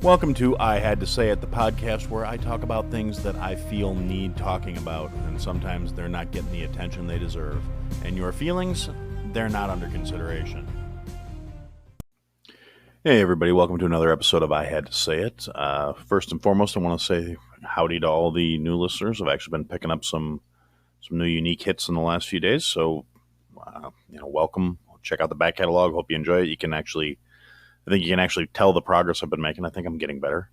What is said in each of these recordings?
Welcome to I Had to Say It, the podcast where I talk about things that I feel need talking about, and sometimes they're not getting the attention they deserve. And your feelings, they're not under consideration. Hey everybody, welcome to another episode of I Had to Say It. First and foremost, I want to say howdy to all the new listeners. I've actually been picking up some new unique hits in the last few days, so welcome. Check out the back catalog. Hope you enjoy it. I think you can actually tell the progress I've been making. I think I'm getting better.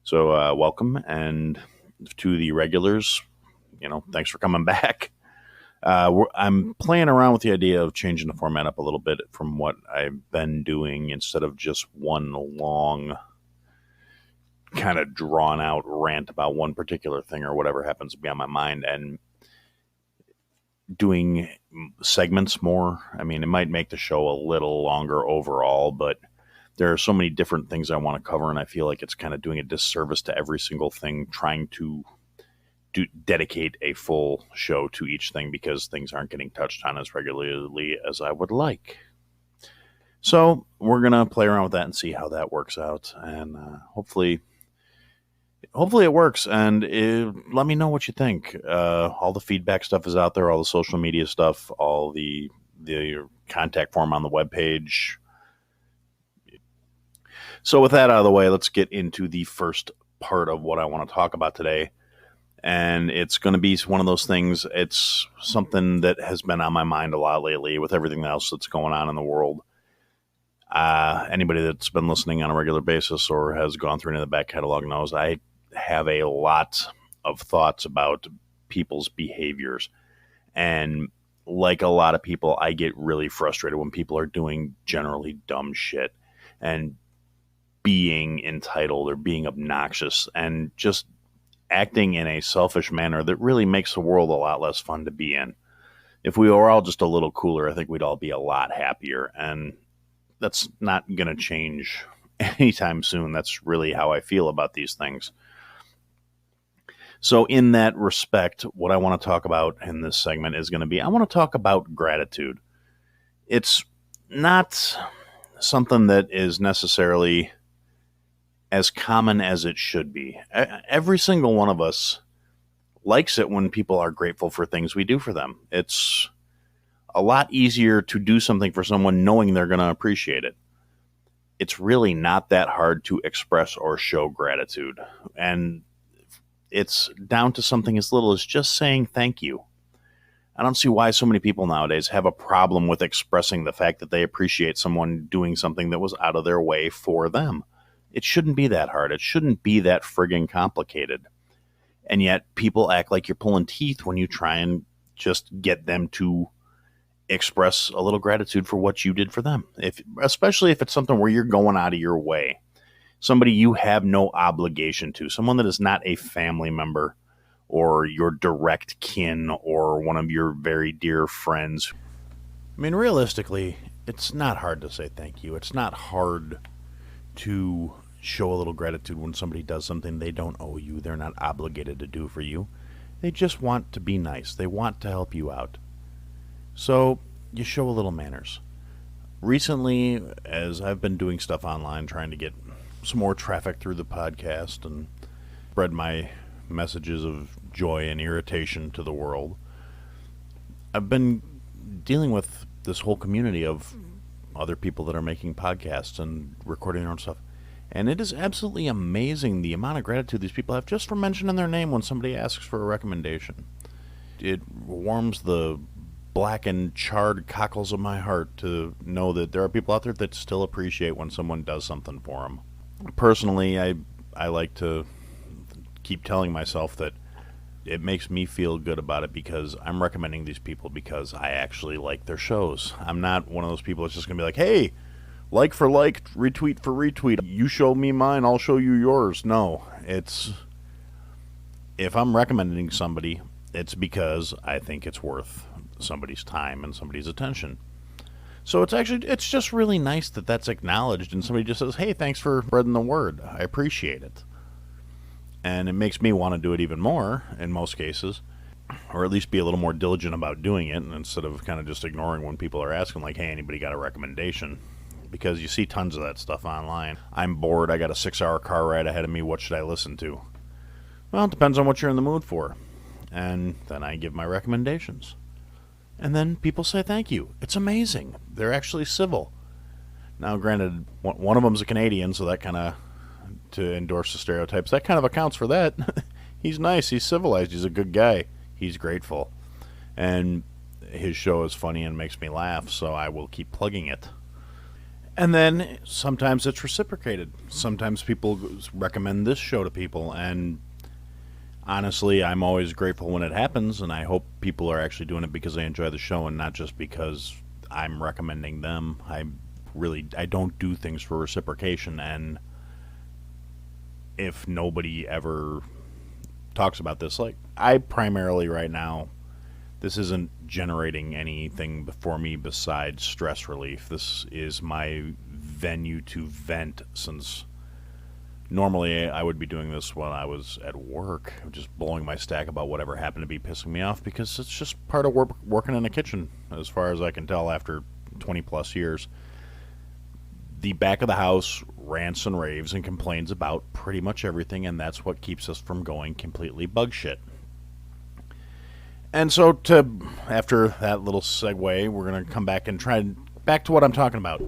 So welcome. And to the regulars, thanks for coming back. I'm playing around with the idea of changing the format up a little bit from what I've been doing, instead of just one long kind of drawn out rant about one particular thing or whatever happens to be on my mind, and doing segments more. I mean, it might make the show a little longer overall, but there are so many different things I want to cover, and I feel like it's kind of doing a disservice to every single thing, trying to dedicate a full show to each thing, because things aren't getting touched on as regularly as I would like. So we're going to play around with that and see how that works out, and hopefully it works, and let me know what you think. All the feedback stuff is out there, all the social media stuff, all the contact form on the webpage. So with that out of the way, let's get into the first part of what I want to talk about today. And it's going to be one of those things. It's something that has been on my mind a lot lately with everything else that's going on in the world. Anybody that's been listening on a regular basis or has gone through any of the back catalog knows I have a lot of thoughts about people's behaviors. And like a lot of people, I get really frustrated when people are doing generally dumb shit and being entitled or being obnoxious and just acting in a selfish manner that really makes the world a lot less fun to be in. If we were all just a little cooler, I think we'd all be a lot happier, and that's not going to change anytime soon. That's really how I feel about these things. So in that respect, what I want to talk about in this segment is going to be, I want to talk about gratitude. It's not something that is necessarily as common as it should be. Every single one of us likes it when people are grateful for things we do for them. It's a lot easier to do something for someone knowing they're going to appreciate it. It's really not that hard to express or show gratitude. And it's down to something as little as just saying thank you. I don't see why so many people nowadays have a problem with expressing the fact that they appreciate someone doing something that was out of their way for them. It shouldn't be that hard. It shouldn't be that friggin' complicated. And yet people act like you're pulling teeth when you try and just get them to express a little gratitude for what you did for them. Especially if it's something where you're going out of your way. Somebody you have no obligation to. Someone that is not a family member or your direct kin or one of your very dear friends. I mean, realistically, it's not hard to say thank you. It's not hard to show a little gratitude when somebody does something they don't owe you, they're not obligated to do for you. They just want to be nice. They want to help you out. So you show a little manners. Recently, as I've been doing stuff online, trying to get some more traffic through the podcast and spread my messages of joy and irritation to the world, I've been dealing with this whole community of other people that are making podcasts and recording their own stuff. And it is absolutely amazing the amount of gratitude these people have just for mentioning their name when somebody asks for a recommendation. It warms the black and charred cockles of my heart to know that there are people out there that still appreciate when someone does something for them. Personally, I like to keep telling myself that it makes me feel good about it because I'm recommending these people because I actually like their shows. I'm not one of those people that's just going to be like, hey, like for like, retweet for retweet. You show me mine, I'll show you yours. No, if I'm recommending somebody, it's because I think it's worth somebody's time and somebody's attention. So it's just really nice that that's acknowledged and somebody just says, hey, thanks for spreading the word. I appreciate it. And it makes me want to do it even more in most cases, or at least be a little more diligent about doing it instead of kind of just ignoring when people are asking, like, hey, anybody got a recommendation? because you see tons of that stuff online. I'm bored. I got a 6-hour car ride ahead of me. What should I listen to? Well, it depends on what you're in the mood for. And then I give my recommendations. And then people say thank you. It's amazing. They're actually civil. Now, granted, one of them's a Canadian, so that kind of, to endorse the stereotypes, that kind of accounts for that. He's nice. He's civilized. He's a good guy. He's grateful. And his show is funny and makes me laugh, so I will keep plugging it. And then sometimes it's reciprocated. Sometimes people recommend this show to people, and honestly, I'm always grateful when it happens, and I hope people are actually doing it because they enjoy the show and not just because I'm recommending them. I don't do things for reciprocation, and if nobody ever talks about this, like, I primarily right now, this isn't generating anything for me besides stress relief. This is my venue to vent, since normally I would be doing this when I was at work, just blowing my stack about whatever happened to be pissing me off, because it's just part of working in a kitchen, as far as I can tell after 20 plus years. The back of the house rants and raves and complains about pretty much everything, and that's what keeps us from going completely bug shit. And so, after that little segue, we're going to come back and back to what I'm talking about.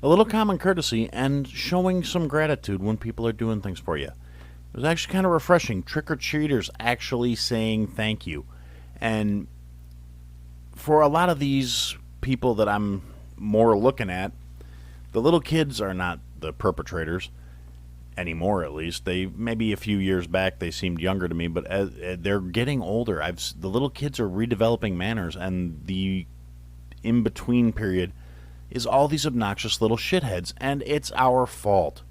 A little common courtesy and showing some gratitude when people are doing things for you. It was actually kind of refreshing. Trick-or-treaters actually saying thank you. And for a lot of these people that I'm more looking at, the little kids are not the perpetrators anymore, at least. They maybe a few years back they seemed younger to me, but as they're getting older. The little kids are redeveloping manners, and the in-between period is all these obnoxious little shitheads, and it's our fault.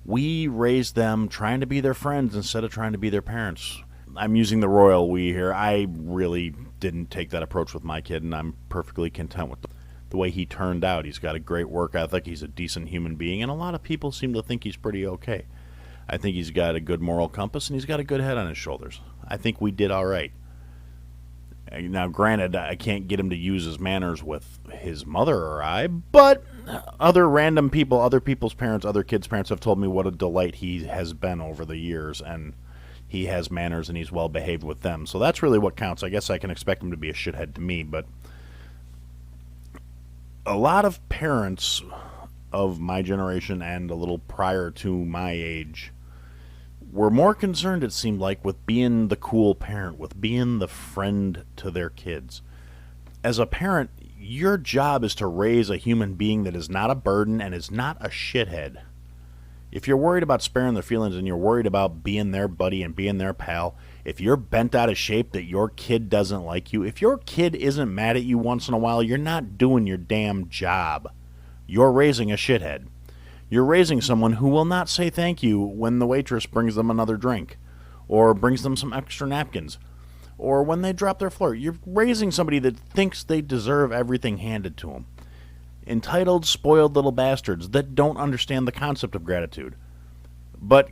We raised them trying to be their friends instead of trying to be their parents. I'm using the royal we here. I really didn't take that approach with my kid, and I'm perfectly content with the way he turned out. He's got a great work ethic. He's a decent human being, and a lot of people seem to think he's pretty okay. I think he's got a good moral compass, and he's got a good head on his shoulders. I think we did all right. Now, granted, I can't get him to use his manners with his mother or I, but other random people, other people's parents, other kids' parents have told me what a delight he has been over the years, and he has manners and he's well behaved with them. So that's really what counts. I guess I can expect him to be a shithead to me, but a lot of parents of my generation and a little prior to my age were more concerned, it seemed like, with being the cool parent, with being the friend to their kids. As a parent, your job is to raise a human being that is not a burden and is not a shithead. If you're worried about sparing their feelings and you're worried about being their buddy and being their pal, if you're bent out of shape that your kid doesn't like you, if your kid isn't mad at you once in a while, you're not doing your damn job. You're raising a shithead. You're raising someone who will not say thank you when the waitress brings them another drink, or brings them some extra napkins, or when they drop their floor. You're raising somebody that thinks they deserve everything handed to them. Entitled, spoiled little bastards that don't understand the concept of gratitude. But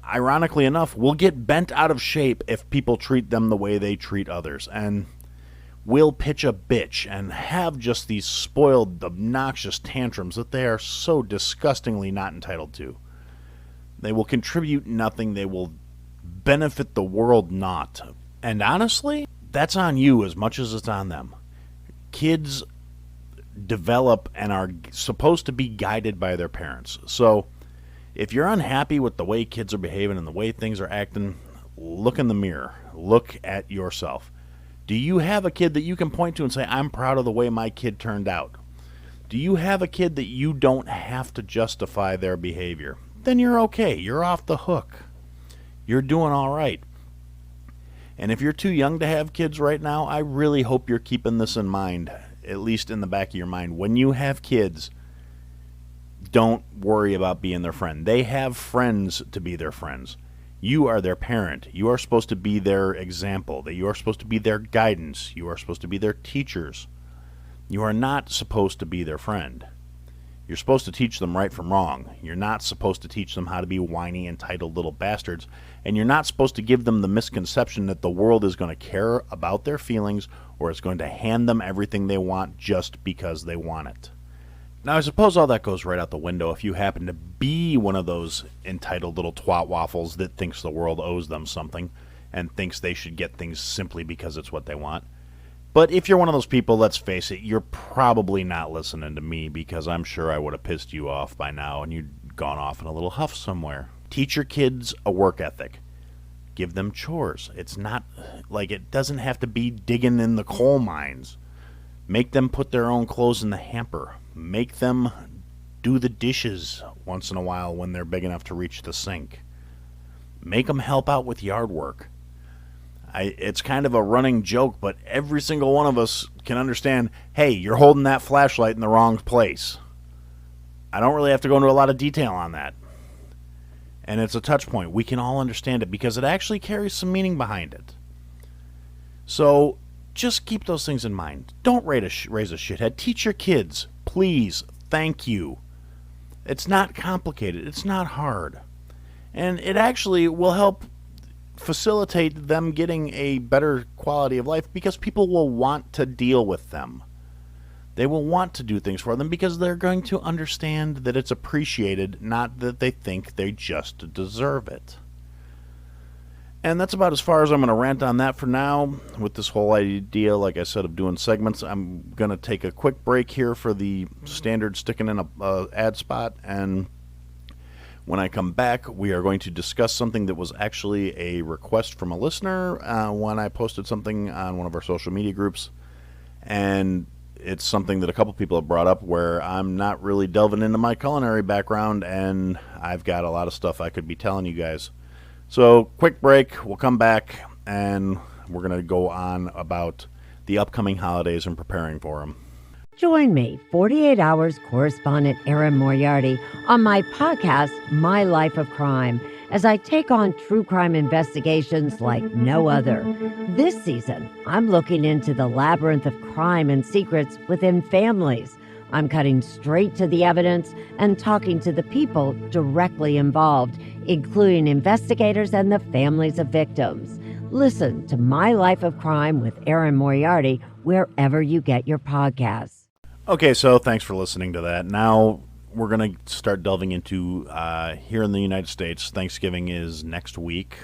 ironically enough, will get bent out of shape if people treat them the way they treat others, and will pitch a bitch and have just these spoiled, obnoxious tantrums that they are so disgustingly not entitled to. They will contribute nothing. They will benefit the world not. And honestly, that's on you as much as it's on them. Kids develop and are supposed to be guided by their parents. So if you're unhappy with the way kids are behaving and the way things are acting, look in the mirror. Look at yourself. Do you have a kid that you can point to and say, I'm proud of the way my kid turned out? Do you have a kid that you don't have to justify their behavior? Then you're okay. You're off the hook. You're doing all right. And if you're too young to have kids right now, I really hope you're keeping this in mind, at least in the back of your mind. When you have kids, don't worry about being their friend. They have friends to be their friends. You are their parent. You are supposed to be their example. That you are supposed to be their guidance. You are supposed to be their teachers. You are not supposed to be their friend. You're supposed to teach them right from wrong. You're not supposed to teach them how to be whiny, entitled little bastards. And you're not supposed to give them the misconception that the world is going to care about their feelings or is going to hand them everything they want just because they want it. Now, I suppose all that goes right out the window if you happen to be one of those entitled little twat waffles that thinks the world owes them something and thinks they should get things simply because it's what they want. But if you're one of those people, let's face it, you're probably not listening to me because I'm sure I would have pissed you off by now and you'd gone off in a little huff somewhere. Teach your kids a work ethic. Give them chores. It's not like it doesn't have to be digging in the coal mines. Make them put their own clothes in the hamper. Make them do the dishes once in a while when they're big enough to reach the sink. Make them help out with yard work. It's kind of a running joke, but every single one of us can understand, hey, you're holding that flashlight in the wrong place. I don't really have to go into a lot of detail on that. And it's a touch point. We can all understand it because it actually carries some meaning behind it. So just keep those things in mind. Don't raise a shithead. Teach your kids. Please. Thank you. It's not complicated. It's not hard. And it actually will help facilitate them getting a better quality of life because people will want to deal with them. They will want to do things for them because they're going to understand that it's appreciated, not that they think they just deserve it. And that's about as far as I'm going to rant on that for now. With this whole idea, like I said, of doing segments, I'm going to take a quick break here for the standard sticking in a ad spot. And when I come back, we are going to discuss something that was actually a request from a listener when I posted something on one of our social media groups. And it's something that a couple people have brought up where I'm not really delving into my culinary background, and I've got a lot of stuff I could be telling you guys. So, quick break, we'll come back, and we're going to go on about the upcoming holidays and preparing for them. Join me, 48 Hours correspondent Erin Moriarty, on my podcast, My Life of Crime, as I take on true crime investigations like no other. This season, I'm looking into the labyrinth of crime and secrets within families. I'm cutting straight to the evidence and talking to the people directly involved, including investigators and the families of victims. Listen to My Life of Crime with Erin Moriarty wherever you get your podcasts. Okay, so thanks for listening to that. Now we're going to start delving into, here in the United States, Thanksgiving is next week.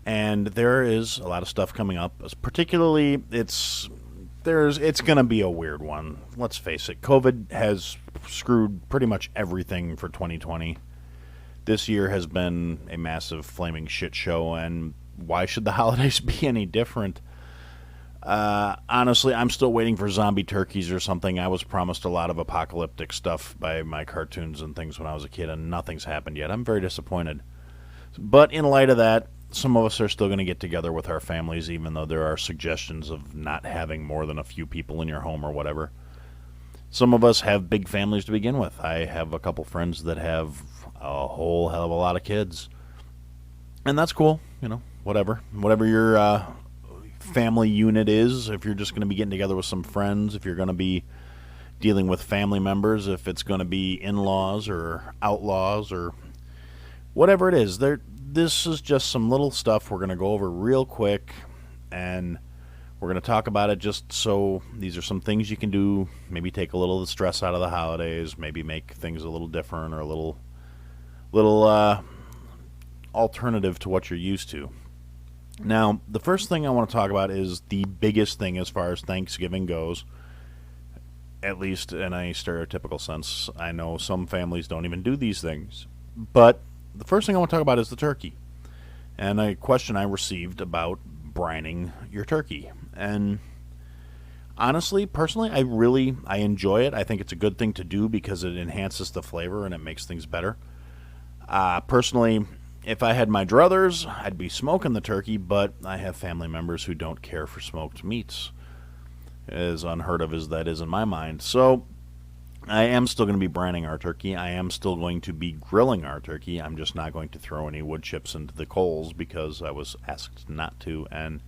And there is a lot of stuff coming up. Particularly, it's going to be a weird one. Let's face it. COVID has screwed pretty much everything for 2020. This year has been a massive flaming shit show, and why should the holidays be any different? Honestly, I'm still waiting for zombie turkeys or something. I was promised a lot of apocalyptic stuff by my cartoons and things when I was a kid, and nothing's happened yet. I'm very disappointed. But in light of that, some of us are still going to get together with our families, even though there are suggestions of not having more than a few people in your home or whatever. Some of us have big families to begin with. I have a couple friends that have a whole hell of a lot of kids. And that's cool, whatever. Whatever your family unit is, if you're just going to be getting together with some friends, if you're going to be dealing with family members, if it's going to be in-laws or outlaws or whatever it is. This is just some little stuff we're going to go over real quick, and we're going to talk about it just so these are some things you can do, maybe take a little of the stress out of the holidays, maybe make things a little different or a little alternative to what you're used to. Now, the first thing I want to talk about is the biggest thing as far as Thanksgiving goes, at least in a stereotypical sense. I know some families don't even do these things. But the first thing I want to talk about is the turkey. And a question I received about brining your turkey. And honestly, personally, I enjoy it. I think it's a good thing to do because it enhances the flavor and it makes things better. Personally, if I had my druthers, I'd be smoking the turkey, but I have family members who don't care for smoked meats, as unheard of as that is in my mind. So I am still going to be brining our turkey. I am still going to be grilling our turkey. I'm just not going to throw any wood chips into the coals because I was asked not to, and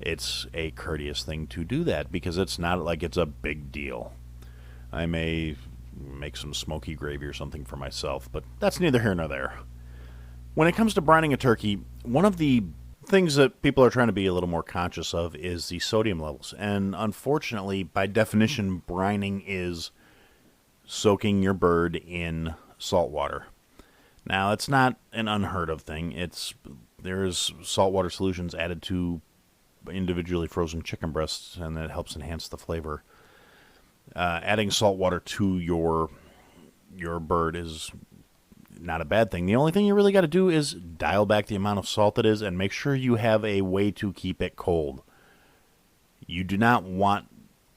it's a courteous thing to do that because it's not like it's a big deal. I may make some smoky gravy or something for myself, but that's neither here nor there. When it comes to brining a turkey, one of the Things that people are trying to be a little more conscious of is the sodium levels. And unfortunately, by definition, brining is soaking your bird in salt water. Now, it's not an unheard of thing. There's saltwater solutions added to individually frozen chicken breasts, and that helps enhance the flavor. Adding salt water to your bird is not a bad thing. The only thing you really got to do is dial back the amount of salt it is and make sure you have a way to keep it cold. You do not want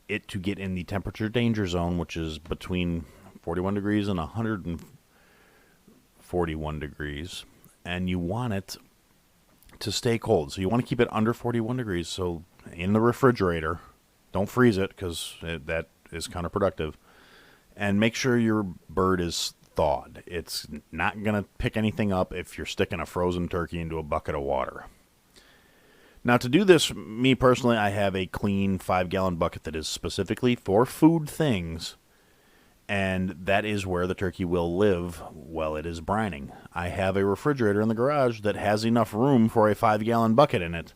it to get in the temperature danger zone, which is between 41 degrees and 141 degrees, and you want it to stay cold. So you want to keep it under 41 degrees, so in the refrigerator. Don't freeze it because that is counterproductive. And make sure your bird is thawed. It's not going to pick anything up if you're sticking a frozen turkey into a bucket of water. Now, to do this, me personally, I have a clean 5-gallon bucket that is specifically for food things, and that is where the turkey will live while it is brining. I have a refrigerator in the garage that has enough room for a 5-gallon bucket in it.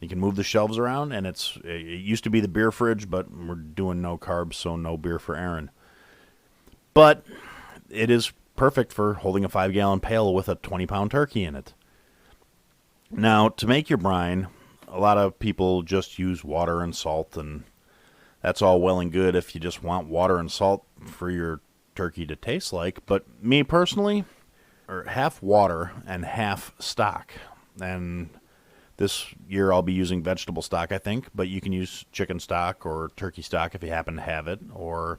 You can move the shelves around, and it used to be the beer fridge, but we're doing no carbs, so no beer for Aaron. But it is perfect for holding a 5-gallon pail with a 20-pound turkey in it. Now, to make your brine, a lot of people just use water and salt, and that's all well and good if you just want water and salt for your turkey to taste like. But me personally, half water and half stock. And this year I'll be using vegetable stock, I think, but you can use chicken stock or turkey stock if you happen to have it, or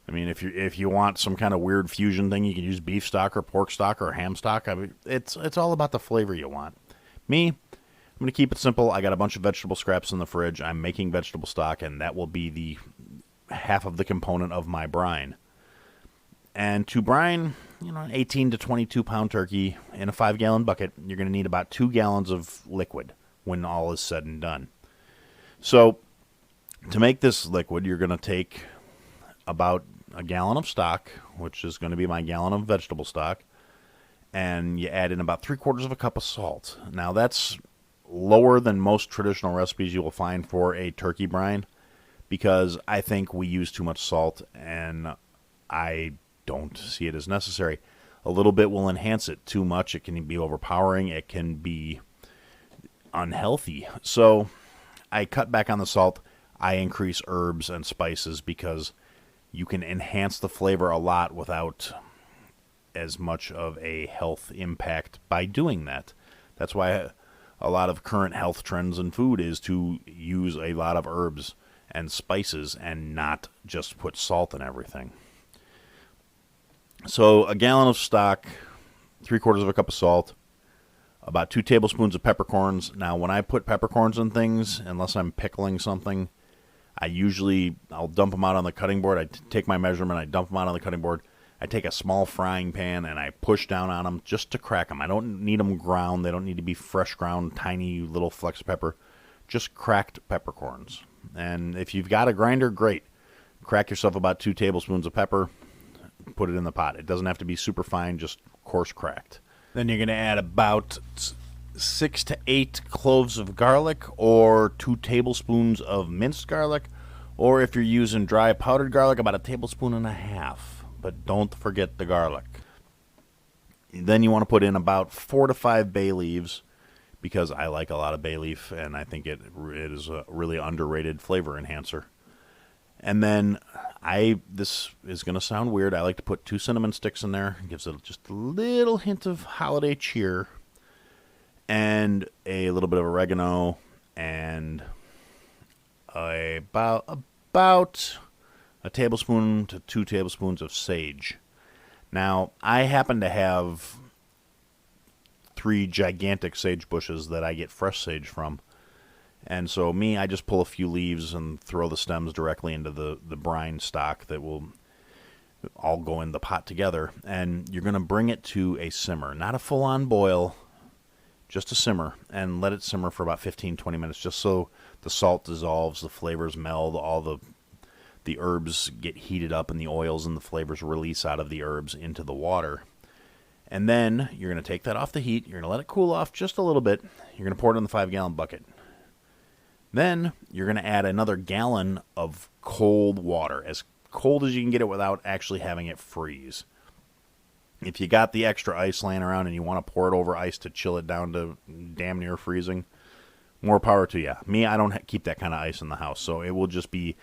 I mean, if you want some kind of weird fusion thing, you can use beef stock or pork stock or ham stock. I mean, it's all about the flavor you want. Me, I'm going to keep it simple. I got a bunch of vegetable scraps in the fridge. I'm making vegetable stock, and that will be the half of the component of my brine. And to brine, an 18 to 22 pound turkey in a 5-gallon bucket, you're going to need about 2 gallons of liquid when all is said and done. So to make this liquid, you're going to take about a gallon of stock, which is going to be my gallon of vegetable stock, and you add in about 3/4 of a cup of salt. Now, that's lower than most traditional recipes you will find for a turkey brine, because I think we use too much salt, and I don't see it as necessary. A little bit will enhance it. Too much, it can be overpowering. It can be unhealthy. So I cut back on the salt. I increase herbs and spices because you can enhance the flavor a lot without as much of a health impact by doing that. That's why a lot of current health trends in food is to use a lot of herbs and spices and not just put salt in everything. So a gallon of stock, 3/4 of a cup of salt, about 2 tablespoons of peppercorns. Now, when I put peppercorns in things, unless I'm pickling something, I'll dump them out on the cutting board. I take my measurement, I dump them out on the cutting board. I take a small frying pan and I push down on them just to crack them. I don't need them ground. They don't need to be fresh ground, tiny little flecks of pepper. Just cracked peppercorns. And if you've got a grinder, great. Crack yourself about 2 tablespoons of pepper. Put it in the pot. It doesn't have to be super fine, just coarse cracked. Then you're going to add about 6 to 8 cloves of garlic, or 2 tablespoons of minced garlic, or if you're using dry powdered garlic, about 1.5 tablespoons. But don't forget the garlic. Then you want to put in about 4 to 5 bay leaves, because I like a lot of bay leaf, and I think it is a really underrated flavor enhancer. And then this is going to sound weird, I like to put 2 cinnamon sticks in there. It gives it just a little hint of holiday cheer. And a little bit of oregano, and about 1 tablespoon to 2 tablespoons of sage. Now, I happen to have 3 gigantic sage bushes that I get fresh sage from. And so I just pull a few leaves and throw the stems directly into the brine stock that will all go in the pot together. And you're going to bring it to a simmer, not a full-on boil, just a simmer, and let it simmer for about 15-20 minutes, just so the salt dissolves, the flavors meld, all the herbs get heated up, and the oils and the flavors release out of the herbs into the water. And then you're going to take that off the heat. You're going to let it cool off just a little bit. You're going to pour it in the 5-gallon bucket. Then you're going to add another gallon of cold water, as cold as you can get it without actually having it freeze. If you got the extra ice laying around and you want to pour it over ice to chill it down to damn near freezing, more power to you. Me, I don't keep that kind of ice in the house, so it will just be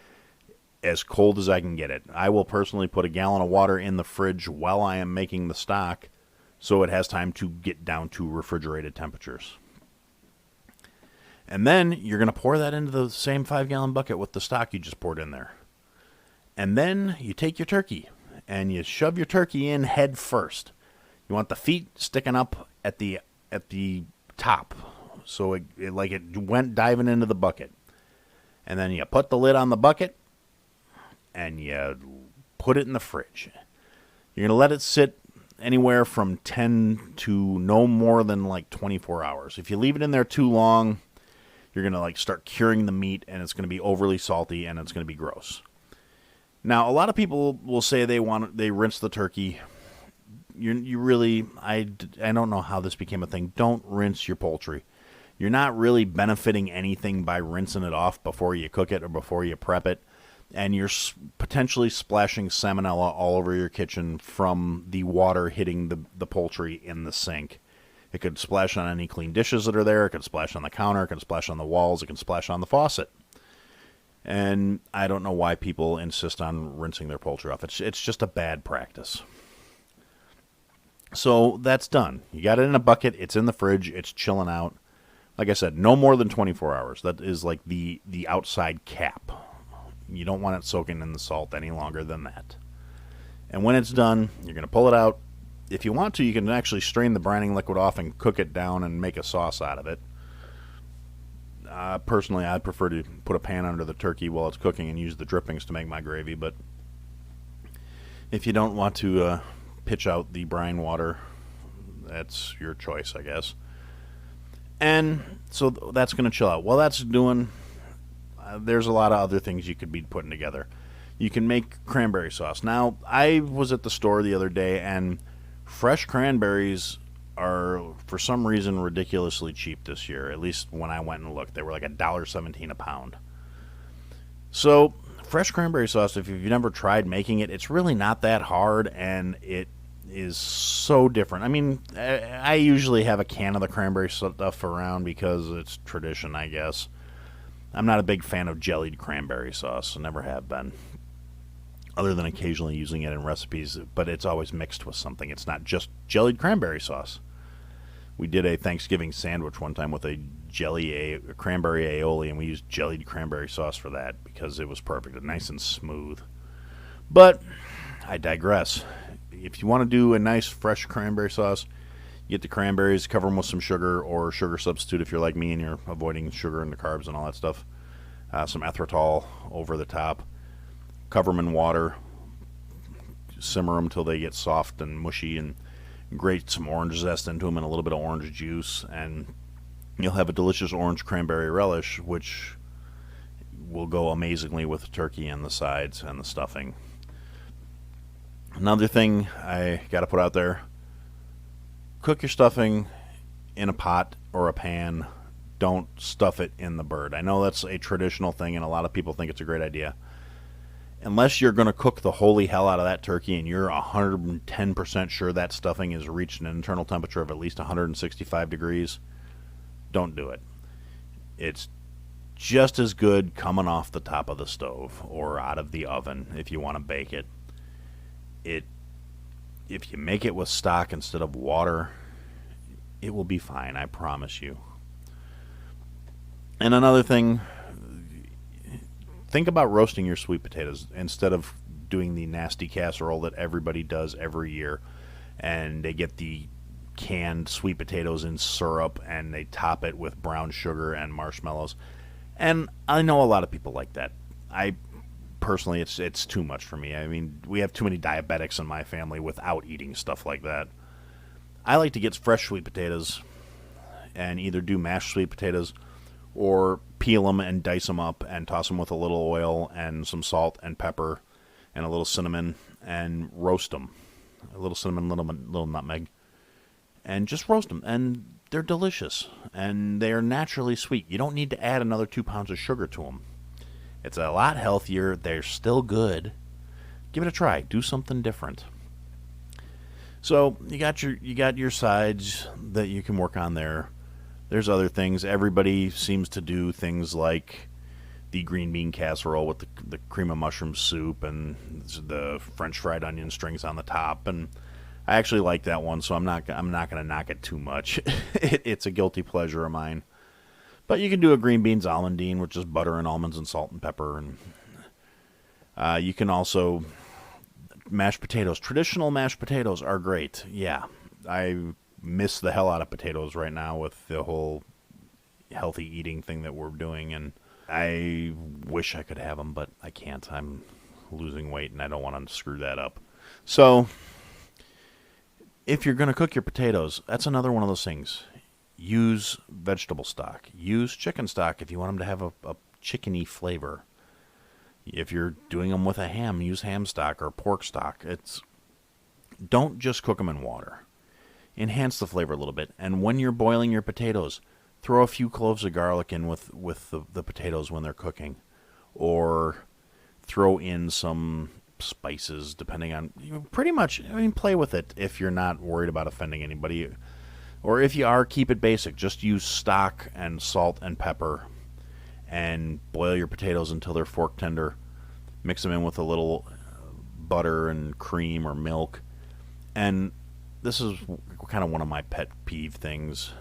as cold as I can get it. I will personally put a gallon of water in the fridge while I am making the stock, so it has time to get down to refrigerated temperatures. And then you're going to pour that into the same 5-gallon bucket with the stock you just poured in there. And then you take your turkey and you shove your turkey in head first. You want the feet sticking up at the top, so it went diving into the bucket. And then you put the lid on the bucket and you put it in the fridge. You're going to let it sit anywhere from 10 to no more than 24 hours. If you leave it in there too long, you're going to start curing the meat, and it's going to be overly salty, and it's going to be gross. Now, a lot of people will say they rinse the turkey. I don't know how this became a thing. Don't rinse your poultry. You're not really benefiting anything by rinsing it off before you cook it or before you prep it. And you're potentially splashing salmonella all over your kitchen from the water hitting the poultry in the sink. It could splash on any clean dishes that are there. It could splash on the counter. It could splash on the walls. It can splash on the faucet. And I don't know why people insist on rinsing their poultry off. It's just a bad practice. So that's done. You got it in a bucket. It's in the fridge. It's chilling out. Like I said, no more than 24 hours. That is the outside cap. You don't want it soaking in the salt any longer than that. And when it's done, you're going to pull it out. If you want to, you can actually strain the brining liquid off and cook it down and make a sauce out of it. Personally, I prefer to put a pan under the turkey while it's cooking and use the drippings to make my gravy. But if you don't want to pitch out the brine water, that's your choice, I guess. And so that's going to chill out. While that's doing, there's a lot of other things you could be putting together. You can make cranberry sauce. Now, I was at the store the other day, and fresh cranberries are, for some reason, ridiculously cheap this year. At least when I went and looked, they were like $1.17 a pound. So, fresh cranberry sauce, if you've never tried making it, it's really not that hard, and it is so different. I mean, I usually have a can of the cranberry stuff around because it's tradition, I guess. I'm not a big fan of jellied cranberry sauce. I never have been. Other than occasionally using it in recipes, but it's always mixed with something. It's not just jellied cranberry sauce. We did a Thanksgiving sandwich one time with a cranberry aioli, and we used jellied cranberry sauce for that because it was perfect, nice and smooth. But I digress. If you want to do a nice fresh cranberry sauce, you get the cranberries, cover them with some sugar or sugar substitute if you're like me and you're avoiding sugar and the carbs and all that stuff. Some erythritol over the top. Cover them in water. Simmer them till they get soft and mushy, and grate some orange zest into them and a little bit of orange juice, and you'll have a delicious orange cranberry relish, which will go amazingly with the turkey and the sides and the stuffing. Another thing I got to put out there, cook your stuffing in a pot or a pan. Don't stuff it in the bird. I know that's a traditional thing, and a lot of people think it's a great idea. Unless you're going to cook the holy hell out of that turkey and you're 110% sure that stuffing has reached an internal temperature of at least 165 degrees, don't do it. It's just as good coming off the top of the stove or out of the oven if you want to bake it. If you make it with stock instead of water, it will be fine, I promise you. And another thing, think about roasting your sweet potatoes instead of doing the nasty casserole that everybody does every year. And they get the canned sweet potatoes in syrup and they top it with brown sugar and marshmallows. And I know a lot of people like that. I personally, it's too much for me. I mean, we have too many diabetics in my family without eating stuff like that. I like to get fresh sweet potatoes and either do mashed sweet potatoes or peel them and dice them up and toss them with a little oil and some salt and pepper and a little cinnamon and roast them. A little cinnamon, little nutmeg. and just roast them. And they're delicious, and they are naturally sweet. You don't need to add another 2 pounds of sugar to them. It's a lot healthier. They're still good. Give it a try. Do something different. So you got your sides that you can work on there. There's other things. Everybody seems to do things like the green bean casserole with the cream of mushroom soup and the French fried onion strings on the top. And I actually like that one, so I'm not going to knock it too much. It's a guilty pleasure of mine. But you can do a green beans almondine with just butter and almonds and salt and pepper. And you can also mashed potatoes. Traditional mashed potatoes are great. Yeah, I miss the hell out of potatoes right now with the whole healthy eating thing that we're doing, and I wish I could have them, but I can't. I'm losing weight, and I don't want to screw that up. So if you're going to cook your potatoes, that's another one of those things. Use vegetable stock. Use chicken stock if you want them to have a chickeny flavor. If you're doing them with a ham, use ham stock or pork stock. Don't just cook them in water. Enhance the flavor a little bit. And when you're boiling your potatoes, throw a few cloves of garlic in with the potatoes when they're cooking. Or throw in some spices, depending on... Pretty much, play with it if you're not worried about offending anybody. Or if you are, keep it basic. Just use stock and salt and pepper and boil your potatoes until they're fork tender. Mix them in with a little butter and cream or milk. And this is kind of one of my pet peeve things.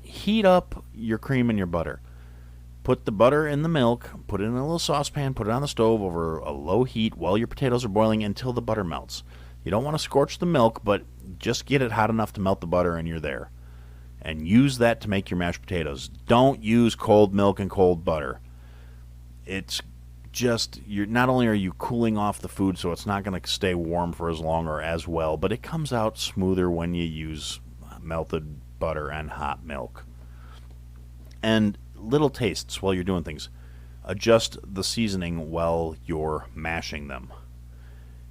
Heat up your cream and your butter. Put the butter in the milk, put it in a little saucepan, put it on the stove over a low heat while your potatoes are boiling until the butter melts. You don't want to scorch the milk, but just get it hot enough to melt the butter and you're there. And use that to make your mashed potatoes. Don't use cold milk and cold butter. It's just, not only are you cooling off the food so it's not going to stay warm for as long or as well, but it comes out smoother when you use melted butter and hot milk. And little tastes while you're doing things. Adjust the seasoning while you're mashing them.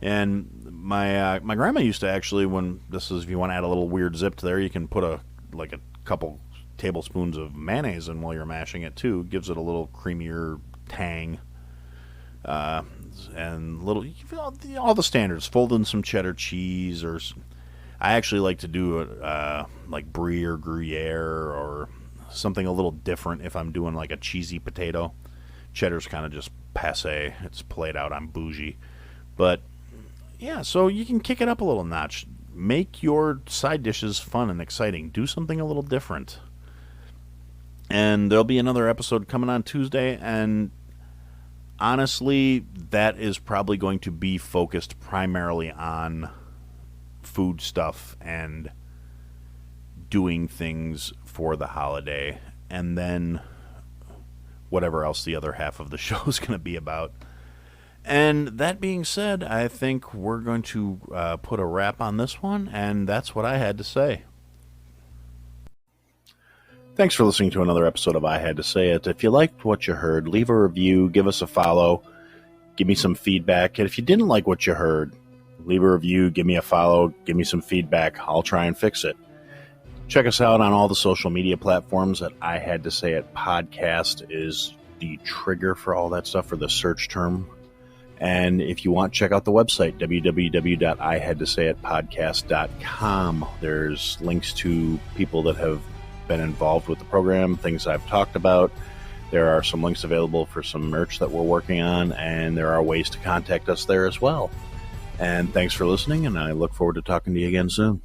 And my grandma used to actually, if you want to add a little weird zip to there, you can put a couple tablespoons of mayonnaise in while you're mashing it too. Gives it a little creamier tang. And all the standards. Fold in some cheddar cheese, or I actually like to do it like brie or Gruyere or something a little different if I'm doing like a cheesy potato. Cheddar's kind of just passe. It's played out. I'm bougie. But yeah, so you can kick it up a little notch. Make your side dishes fun and exciting. Do something a little different. And there'll be another episode coming on Tuesday, and honestly, that is probably going to be focused primarily on food stuff and doing things for the holiday, and then whatever else the other half of the show is going to be about. And that being said, I think we're going to put a wrap on this one, and that's what I had to say. Thanks for listening to another episode of I Had to Say It. If you liked what you heard, leave a review, give us a follow, give me some feedback. And if you didn't like what you heard, leave a review, give me a follow, give me some feedback. I'll try and fix it. Check us out on all the social media platforms at I Had to Say It Podcast is the trigger for all that stuff, for the search term. And if you want, check out the website, www.ihadtosayitpodcast.com. There's links to people that have been involved with the program, things I've talked about. There are some links available for some merch that we're working on, and there are ways to contact us there as well. And thanks for listening, and I look forward to talking to you again soon.